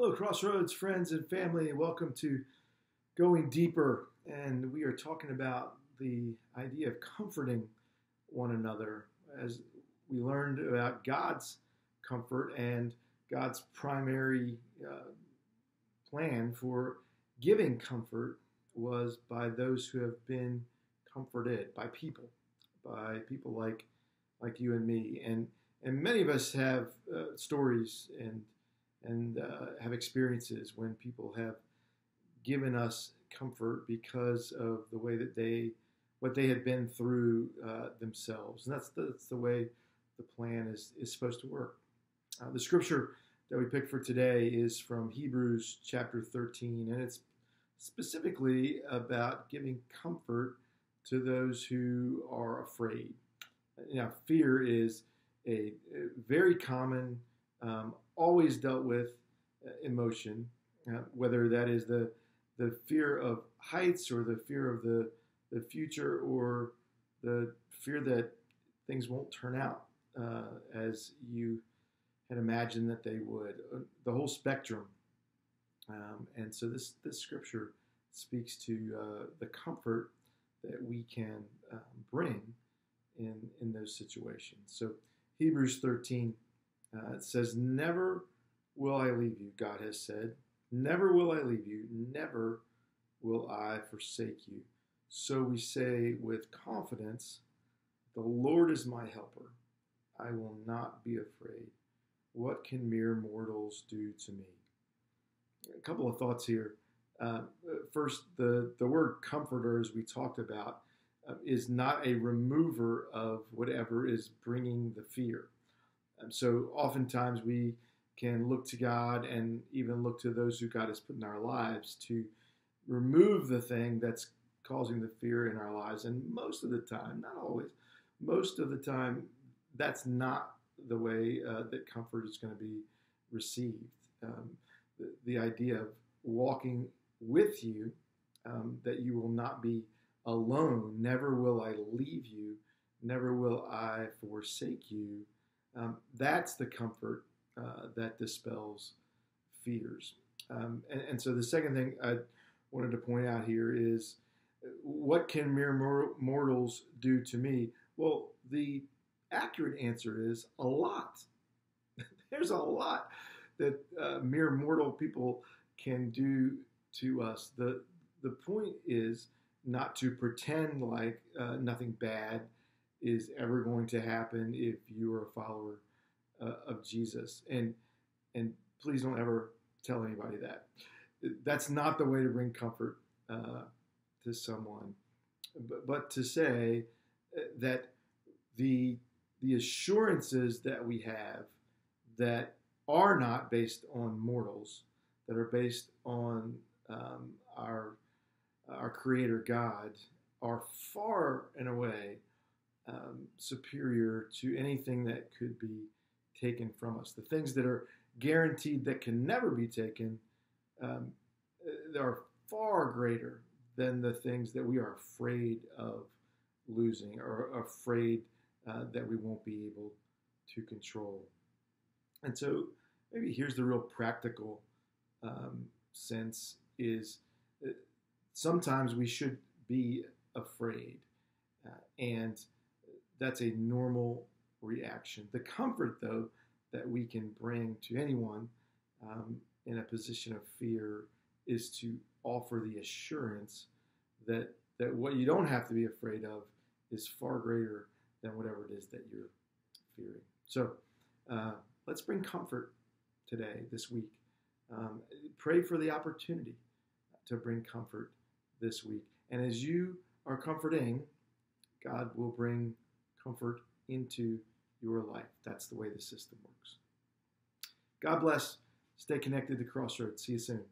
Hello, Crossroads friends and family. Welcome to Going Deeper. And we are talking about the idea of comforting one another as we learned about God's comfort and God's primary plan for giving comfort was by those who have been comforted, by people like you and me. And many of us have stories and have experiences when people have given us comfort because of the way that what they had been through themselves. And that's the way the plan is supposed to work. The scripture that we picked for today is from Hebrews chapter 13, and it's specifically about giving comfort to those who are afraid. Now, fear is a very common always dealt with emotion, whether that is the fear of heights or the fear of the future or the fear that things won't turn out as you had imagined that they would, the whole spectrum. And so this scripture speaks to the comfort that we can bring in those situations. So Hebrews 13, it says, "Never will I leave you," God has said. "Never will I leave you. Never will I forsake you." So we say with confidence, "The Lord is my helper. I will not be afraid. What can mere mortals do to me?" A couple of thoughts here. First, the word comforter, as we talked about, is not a remover of whatever is bringing the fear. So oftentimes we can look to God and even look to those who God has put in our lives to remove the thing that's causing the fear in our lives. And most of the time, not always, most of the time, that's not the way that comfort is going to be received. The idea of walking with you, that you will not be alone, never will I leave you, never will I forsake you. That's the comfort that dispels fears. And so the second thing I wanted to point out here is, what can mere mortals do to me? Well, the accurate answer is a lot. There's a lot that mere mortal people can do to us. The point is not to pretend like nothing bad is ever going to happen if you are a follower of Jesus. And please don't ever tell anybody that. That's not the way to bring comfort to someone. But to say that the assurances that we have that are not based on mortals, that are based on our Creator God, are far and away superior to anything that could be taken from us. The things that are guaranteed that can never be taken are far greater than the things that we are afraid of losing or afraid that we won't be able to control. And so maybe here's the real practical sense is sometimes we should be afraid, and that's a normal reaction. The comfort, though, that we can bring to anyone in a position of fear is to offer the assurance that what you don't have to be afraid of is far greater than whatever it is that you're fearing. So let's bring comfort today, this week. Pray for the opportunity to bring comfort this week. And as you are comforting, God will bring comfort into your life. That's the way the system works. God bless. Stay connected to Crossroads. See you soon.